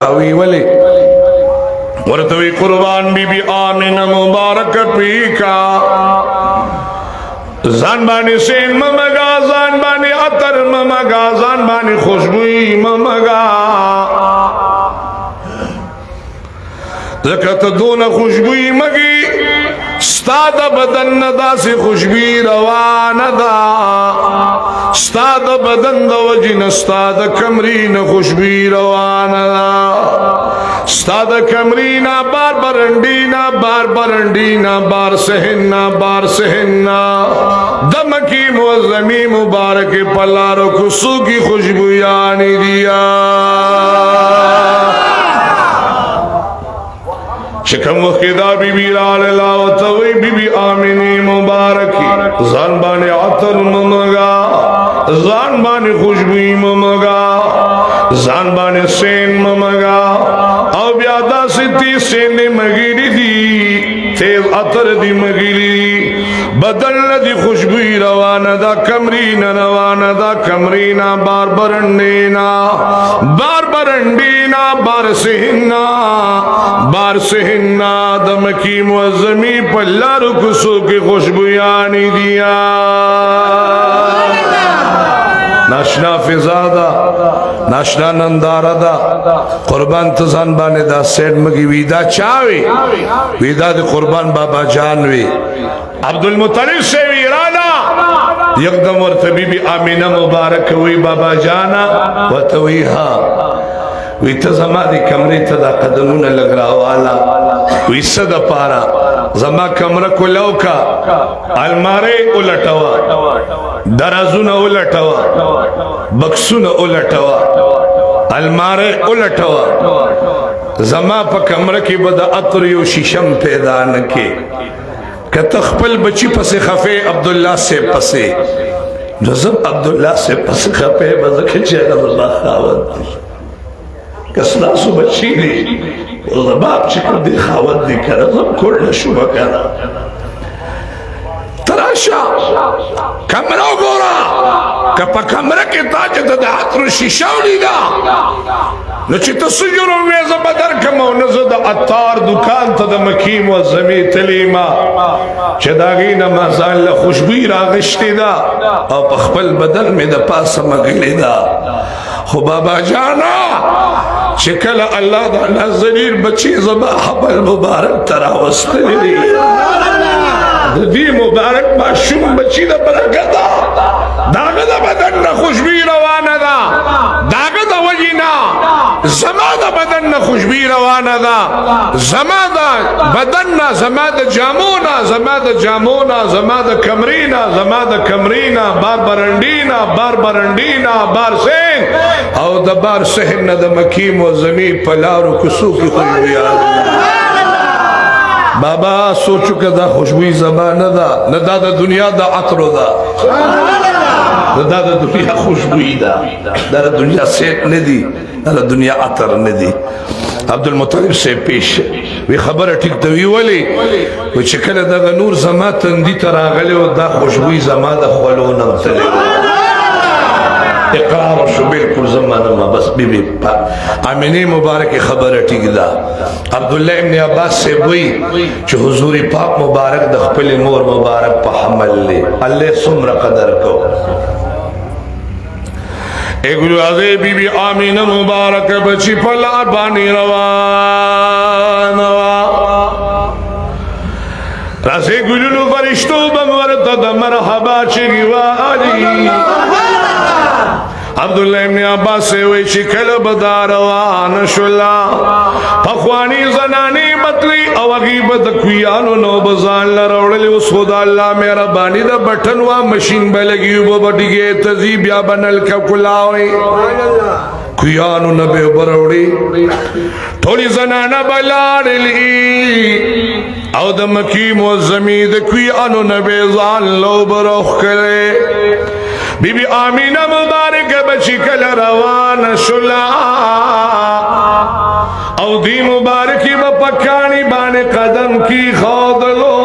وی ولی ورتوی قربان بی بی آمینہ مبارک پیکا زان بانی سین ممگا زان بانی عطر ممگا زان بانی خوشبوئی ممگا زکت دون خوشبوئی مگی ستاد بدن ندا سی خوشبوئی روان دا ستاد بدن دا وجن ستاد کمرین خوشبوئی روان دا ستاد کمرینا بار برنڈینا بار برنڈینا بار سہننا بار سہننا دمکی معظمی مبارک پلارو کسو کی خوشبویانی دیا شکم وقیدہ بی بی لال لاوتوی بی بی آمینی مبارکی زان بانی عطر ممگا زان بانی خوشبوئی ممگا زان بانی سین ممگا او بیادا ستی سین مگیری دی تیز عطر دی مگیری بدل دی خوشبوئی روانا دا کمرینا روانا دا کمرینا بار برنڈینا بار برنڈینا بار سہننا بار سہننا دمکی معظمی پلارو کسو کی خوشبویانی دیا ناشنا فضادا ناشنا ننداردا قربان تزان بانے دا سیڈ مگی ویدہ چاوی ویدہ دی قربان بابا جانوی عبدالمطلب سے ویرانا یکدم ورطبی بی آمینہ مبارک وی بابا جانا وطوی ہاں وی تزما دی کمری تدا قدمون لگ رہا والا وی صدا پارا زما کمرکو لوکا المارے الٹوا درازون الٹوا بکسون الٹوا المارے الٹوا زما پا کمرکی بدا عطری و شیشم پیدا نکے کہ تخپل بچی پس خفے عبداللہ سے پسے جزب عبداللہ سے پس خفے بزکے چیدہ اللہ خاوت دی کسناسو بچی دی زباب چکر دی خاوت دی کرا زب کل شبہ کرا تراشا کمرو گورا کپا کمرہ کی تاجت دا عطر شیشاو لیدا نچی تسجرو ویزا بدر کمو نزد عطار دکان تا دا مکیم و زمی تلیما چه داغینا مازان لخوشبوی را غشتی دا او پخپل بدن میں دا پاس مگلی دا خو بابا جانا شکل اللہ دا نازنیر بچی زبا حبل مبارک تراوستنی دی دی مبارک معشوم بچی دا برکتا داغ دا بدن خوشبی روانا دا داغ دا وجینا زما دا بدن خوشبی روانا دا زما دا بدن زما دا جامونا زما دا جامونا زما دا کمرینا زما دا کمرینا بار برنڈینا بار برنڈینا بار سین او دا بار سہن دا مکیم و زمین پلارو کسو کی خوشبی آدھا بابا سوچو کہ دا خوشبوئی زمانہ دا ندا دا دنیا دا عطر دا ندا دا دنیا خوشبوئی دا دا دنیا سیٹ ندی دا دنیا عطر ندی عبدالمطلب سے پیش وی خبر ٹھیک دوی ولی وی چکل دا نور زمان تندی تراغلے و دا خوشبوئی زمان دا خولونم تلے اقرار شو بالکل زمانہ ما بس بی بی آمینی مبارک خبر ٹھیک دا عبداللہ ابن عباس سے بوئی چو حضور پاک مبارک دخپل مور مبارک پا حمل لے اللہ سمر قدر کو اگلو عزی بی بی آمینہ مبارک بچی پلا بانی روان رسی گلو فرشتو بمورتا دا مرحبا چگی والی عبداللہ ابن عباس سے وی چکل بداروان شلا پخوانی زنانی بطلی او اغیبت کویانو نو بزان لروڑلی اس خدا اللہ میرا بانی دا بٹنوا مشین بلگیو ببٹی گئے تزیب یا بنل کا کلاوی کویانو نبی بروڑی تولی زنانا بلاڑلی او دا مکیم و زمید کویانو نبی زان لو بروخ کرے بی بی آمینہ مبارک بچی کل روان شلا او دی مبارکی با پکانی بانے قدم کی خود لو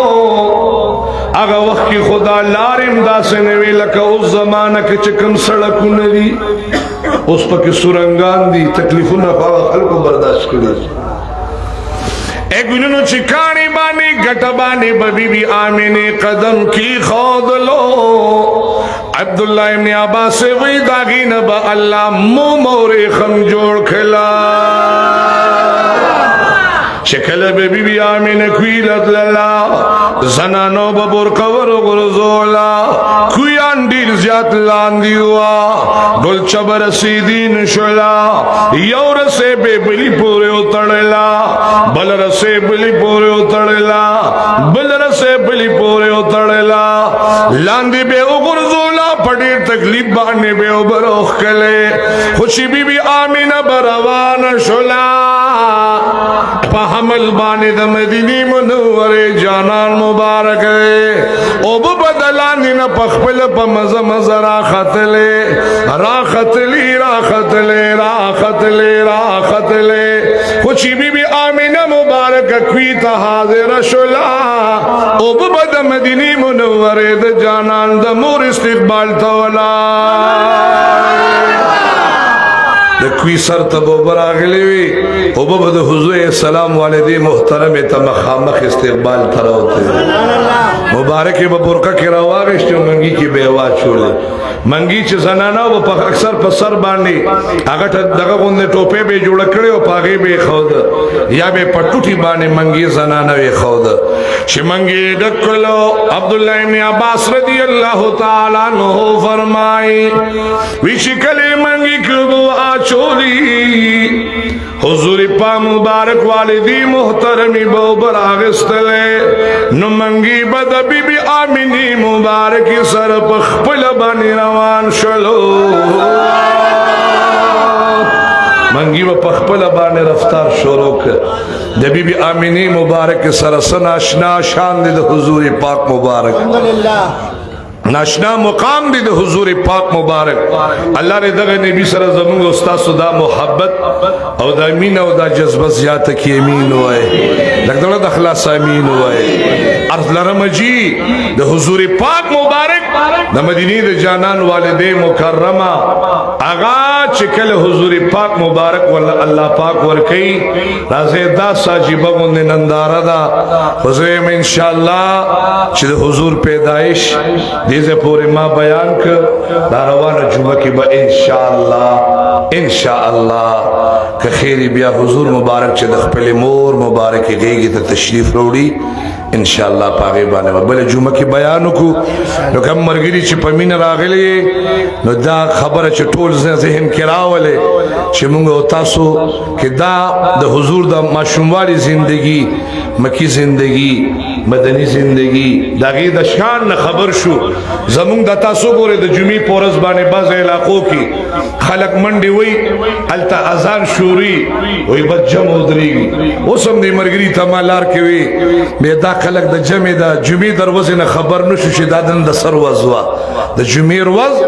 اگا وقت کی خدا لارم دا سنوی لکا اس زمانہ کے چکم سڑکو نوی اوس پکې سورنګان دي تکلیفونه خلکو برداشت کړي اے ګلونو چې کاڼي باندې ګټه باندې بی بی آمینه قدم کی خود لو عبداللہ ابن عباس وی داغی نبا اللہ مو موری خم جوڑ کھلا شکل بی بی آمین کویلت للا زنانو ببور قور غرزولا کویان دیر زیاد لاندی ہوا گل چبر سیدین شلا یو رسے بے بلی پورے اتڑلا بل رسے بلی پورے اتڑلا بل رسے بلی پورے اتڑلا لاندی بے غرزولا پڑی تکلیف بانے بے بروخ کلے خوشی بی بی آمین بروان شلا پا حمل بانے دا مدینی منور جانان مبارک ہے او بدلانی نا پخپل پا مزا مزا راخت لے راخت لی راخت لے راخت لے راخت لے خوشی بی بی آمینہ مبارک کویتا حاضر شلا او بد مدینی منور دا جانان دا مور استقبال تولا کوئی سر تبو براغلی وی او بابا دا حضور سلام والدی محترم تا مخامخ استقبال تراؤتے مبارکی با برکا کی رواغش جو منگی کی بیوا چھولے منگی چه زنانا و پا اکثر پا سر باندی اگر دقا گونده ٹوپے بے جوڑا کرے و پاگی بے خود یا بے پٹوٹی باندی منگی زنانا بے خود چه منگی دکلو عبداللہ ابن عباس رضی اللہ تعالیٰ عنہ فرمائی ویشی کلی منگی کبو آچولی حضور پا مبارک والدی محترمی بو براغستلے نمنگی بدا بی بی آمینی مبارکی سر پخپل بانی روان شلو منگی و پخپل بانی رفتار شروع کر دا بی بی آمینی مبارک سر سن اشنا شان دی دا حضور پاک مبارک ناشنا مقام دی دا حضور پاک مبارک اللہ نے دغه نبی سره زمونږ استاد دا محبت او دا امین او دا جذبه زیاته کی امین وای دغه د اخلاص امین وای ارض لرمجی د حضور پاک مبارک د مدینه د جانان والده مکرمه اغا چکل حضور پاک مبارک ول الله پاک ور کوي راځي دا ساجيبه غوند ننداره دا حضور ان شاء الله چې د حضور پیدائش دیزے پوری ما بیان کر داروان جمعہ کی با انشاءاللہ کہ خیری بیا حضور مبارک چه دخ پلی مور مبارک غیگی تا تشریف روڑی انشاءاللہ پاگی بانے بلے جمعہ کی بیانو کو نو کم مرگری چه پمین راغلی نو دا خبر چه ٹول ذہن کراولے چه منگو تاسو کہ دا حضور دا معشوموالی زندگی مکی زندگی مدنی زندگی داغی دا شان خبر شو زمون دا تاسو گوره دا جمعی پورز بانے باز علاقوں کی خلق منڈی وی علتا ازان شوری وی بد جمع ادریگی اسم دی مرگری تمالار کی وی بے دا خلق دا جمع دا جمعی دروازی نا خبر نشو شی دادن دا سر وزوا دا جمعی روز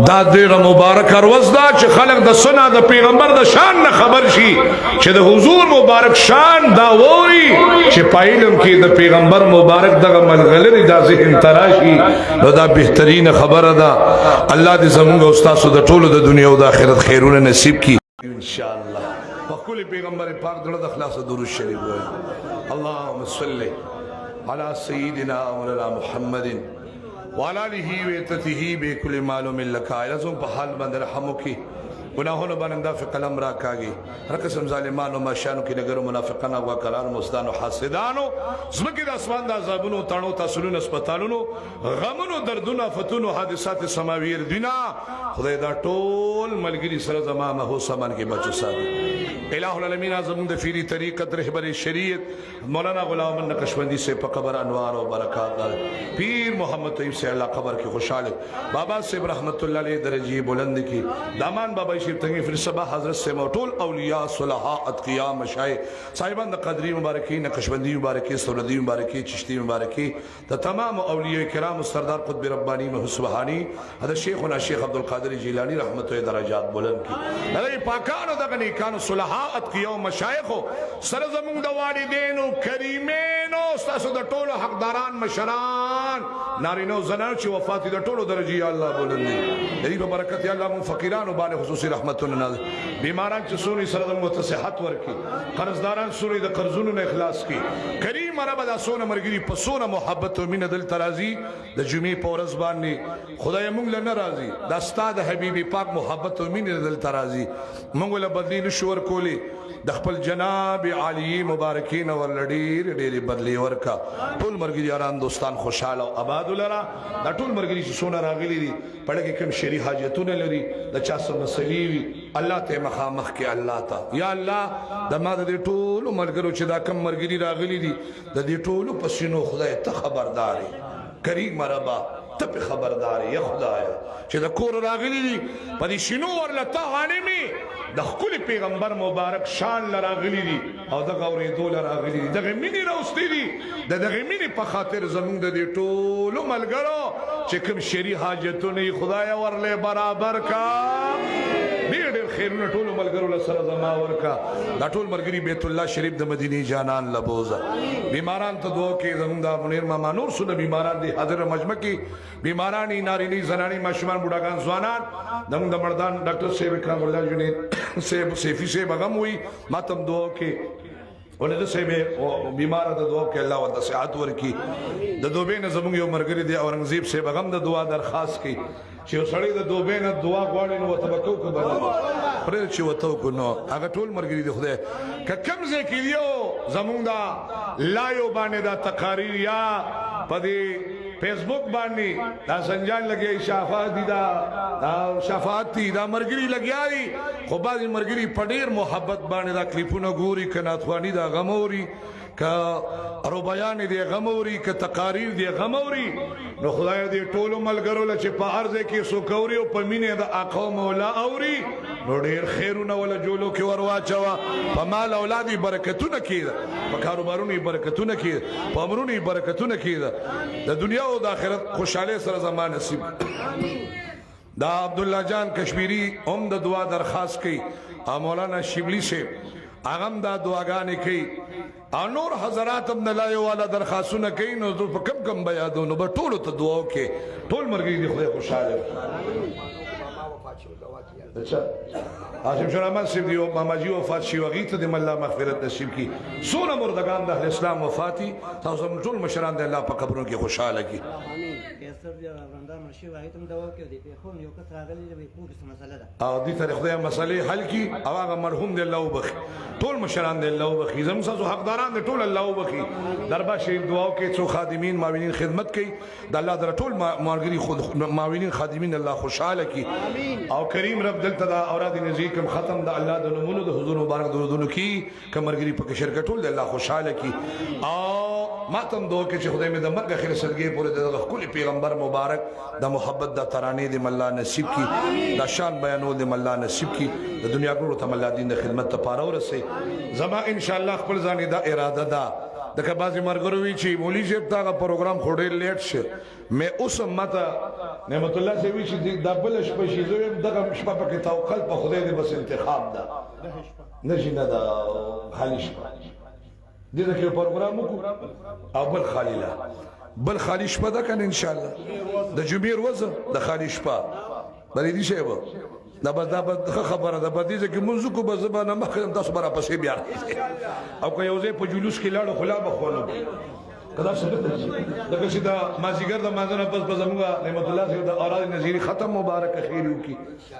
دا دیر مبارک روز دا چه خلق دا سنا دا پیغمبر دا شان نا خبر شی چه دا حضور مبارک شان دا ووری چه پایلم کی دا پیغمبر مبارک دا ملغلری دا ذہن تراشی دا بہترین خبر دا اللہ دی زمانگا استاذ دا طول دا دنیا و دا آخرت خیرون نصیب کی انشاءاللہ وقل پیغمبر پاک دلد اخلاص درود شریف ہوئے اللہم صلی علی سیدنا مولانا محمد وعلى آله وعتته بكل معلوم لك لازم په حال باندې رحم وکي گناہوں باندې فی قلم را کاږي هر قسم ظالمانو مشانو کې لګرو منافقانو او کلانو مستانو حاسدانو زمکه د اسمان د عذابونو تڼو تاسلونو هسپتالونو غمونو دردونو فتونو حادثات سماویر دینا خدای دا ټول ملګری سره زما مه سامان کې بچو ساتي الہ العالمین اعظم د فیری طریقت رهبر شریعت مولانا غلام نقشبندی سے قبر انوار و برکات پیر محمد طیب سے اللہ قبر کی خوشحال بابا سے رحمت اللہ علیہ درجی بلند کی دامان بابا شریف تنگی فر صبح حضرت سے موٹول اولیاء صلحاء اتقیاء مشایخ صاحبان قدری مبارکی نقشبندی مبارکی سولدی مبارکی چشتی مبارکی دا تمام اولیاء کرام سردار قطب ربانی محمد سبحانی حضرت شیخنا شیخ عبدالقادر جیلانی رحمت اللہ درجات بلند کی اللہ پاکانو دا غنی کانو صلحاء جماعت کی یو مشایخو سر زمون د والدینو کریمینو ستاسو د ټولو حقداران مشران نارینو زنانو چې وفات دي د ټولو درجه یا الله بلندي دې په برکت یا الله مون فقیرانو باندې خصوصي رحمتونه نازل بیماران چې سوري سره د متصحت ورکی قرضداران سوري د قرضونو نه اخلاص کی کریم رب د سونه مرګري په سونه محبت او مینه دل ترازی د جمعې په ورځ باندې خدای مونږ له ناراضي د استاد حبیبي پاک محبت او مینه دل ترازی مونږ له بدلی نشور کولی د خپل جناب علی مبارکین ورلډیر ډېری بدلی ورکا ټول مرګري یاران دوستان خوشاله او آباد لرا دا ټول مرګري چې سونه راغلي دي پړه کې کوم شری حاجتونه لري د چا سم مسلې وي الله ته مخامخ کې الله ته یا الله د ما د ټول مرګرو چې دا کم مرګري راغلي دي د دې ټول پسینو خدای ته خبرداري کریم ربا ته خبرداري یا خدایا چې د کور راغلي دي په دې شنو ورلته غانمي د خپل پیغمبر مبارک شان لراغلی دي او د غوري دول راغلی دي دغه مینی راوستي دي دغه مینی په خاطر زمونږ د ټولو ملګرو چې کوم شری حاجتونه خدای ورله برابر کا ډېر خیرونه ټولو ملګرو له سره زما ورکا دا ټول مرګري بیت الله شریف د مدینه جانان لبوزا بیماران ته دوه کې زمونږ د منیر ماما نور سونه بیماران دي حاضر مجمع کې بیماران نارینی زنانی ماشومان بوډاګان ځوانان زمونږ د مردان ډاکټر صاحب کرام الله جنید سیب سیفی سیب غم ہوئی ماتم دعا کے ولې د سیب بیمار د دعا کې الله ورته صحت ورکي د دوبې نه زموږ یو مرګري دی اورنګزیب سیب غم د دعا درخواست کی چې سړی د دوبې نه دعا غواړي نو وتبکو کو باندې پرې چې وتو کو نو هغه ټول مرګري دی خدای کم ځکه یو زموږ دا لایو باندې دا تقاریر یا پدې فیسبوک باندې دا سنجان لګي شفاعت دي دا شفاعت دي دا مرګري لګیاري خو بعض مرګري پډیر محبت باندې دا کلیپونه ګوري کناتوانی دا غموري کا ربيان دي غموري کا تقاریر دي غموري نو خدای دې ټولو ملګرو له چې په ارزه کې سو کوري او په مینه د اقوام مولا اوري نو ډیر خیرونه ولا جوړو کې ورواچوا په مال اولادي برکتونه کیده په کاروبارونو برکتونه کیده په امرونو برکتونه کیده د دنیا او د آخرت خوشاله سره زمان نصیب دا عبد الله جان کشمیری هم د دعا درخواست کوي مولانا شبلی سے اغم دا دعاګانې کوي او نور حضرات ابن الله والا درخواستونه کوي نو په کم کم بیادو نو به ټول ته دعا کوي ټول مرګي دي خدای خوشاله اچھا حاشم شرمان صاحب دیو ماما جی وفات شي وغیت د الله مغفرت نصیب کی سونه مردگان د اسلام وفاتی تاسو ټول مشران د الله په قبرونو کې خوشاله کی او دې تر خدای مسلې حل کی او هغه مرحوم دی الله وبخي ټول مشران دی الله وبخي زم تاسو حقداران دی ټول الله وبخي دربا شي دعا کې څو خادمین معاونین خدمت کوي د الله در ټول مارګری خود معاونین خادمین الله خوشاله کی او کریم رب دلته دا اوراد نزی کوم ختم د الله د نمونو د حضور مبارک درودونو کی کمرګری په شرکت ټول د الله خوشاله کی او ماتم دوه کې چې خدای مې د مرګ اخر سرګي پورې د خپل پیغمبر مبارک د محبت د ترانه د الله نصیب کی د شان بیانول د الله نصیب کی د دنیا ګورو ته الله دین د خدمت ته پاره ورسي زما ان شاء الله خپل ځان د اراده ده دغه بازي مرګرو وی چې مولوی صاحب دا پروګرام خوري لیټ شه مې اوس ماته نعمت الله سی وی چې د بل شپه شي زه دغه شپه په کې توکل په خدای دې بس انتخاب ده نشي نه دا خالي شپه دغه کې پروګرام وکړو او بل خالیلا بل خالی شپه ده کنه ان شاء الله د جمعې ورځ د خالی شپه بلې دي شی و دا به خبره ده بدی چې منځ کو به زبانه مخه تاسو برا پسې بیا او که یو ځای په جلوس کې لاړو خلا بخونو کدا څه دغه چې دا مازیګر د مازنه پس په زموږه نعمت الله صاحب د اوراد نذیری ختم مبارک خیر وکي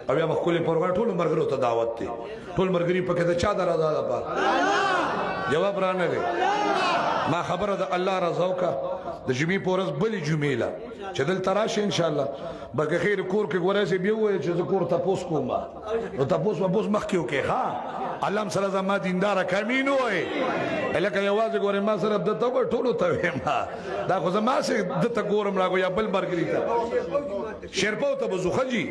او بیا خپل پروګرام ټول مرګرو ته دعوت دي ټول مرګري په کې د چا درازه ده جواب را نه ما خبره د الله رضا وکا د جمعې پورز بلې جمعې لا چې دل تراشه ان شاء الله بلکې خیر کور کې ورسې بیا وای چې کور تاسو کوم نو تاسو به مخ کې وکي ها علم سره زما دیندار کمینو وای الکه یوازې ګورم ما سره د تو ټولو ته ما دا خو زما سره د ته ګورم راغو یا بل برګری ته شرپو ته بزوخجی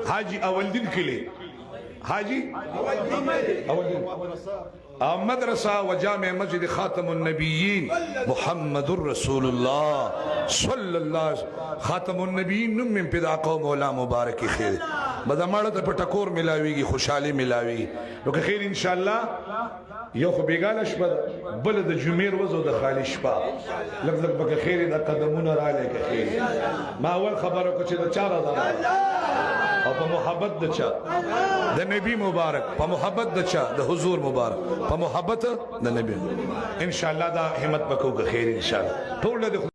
حاجی اول دین کلی حاجی اول دین مدرسة وجامع مسجد خاتم النبيين محمد رسول الله صلى الله خاتم النبيين نم من بدا قوم ولا مبارك خير بدماړه ته پټکور ملاويږي خوشحالي ملاويږي نو که خیر ان شاء الله یو خو بیګاله شپه بل د جمعې ورځ او د خالي شپه لږ لږ به خیر د قدمونه را لکه خیر ما اول خبره کو چې د چا را او په محبت د چا د نبی مبارک په محبت د چا د حضور مبارک په محبت د نبی ان شاء الله دا همت وکړو که خیر ان شاء الله ټول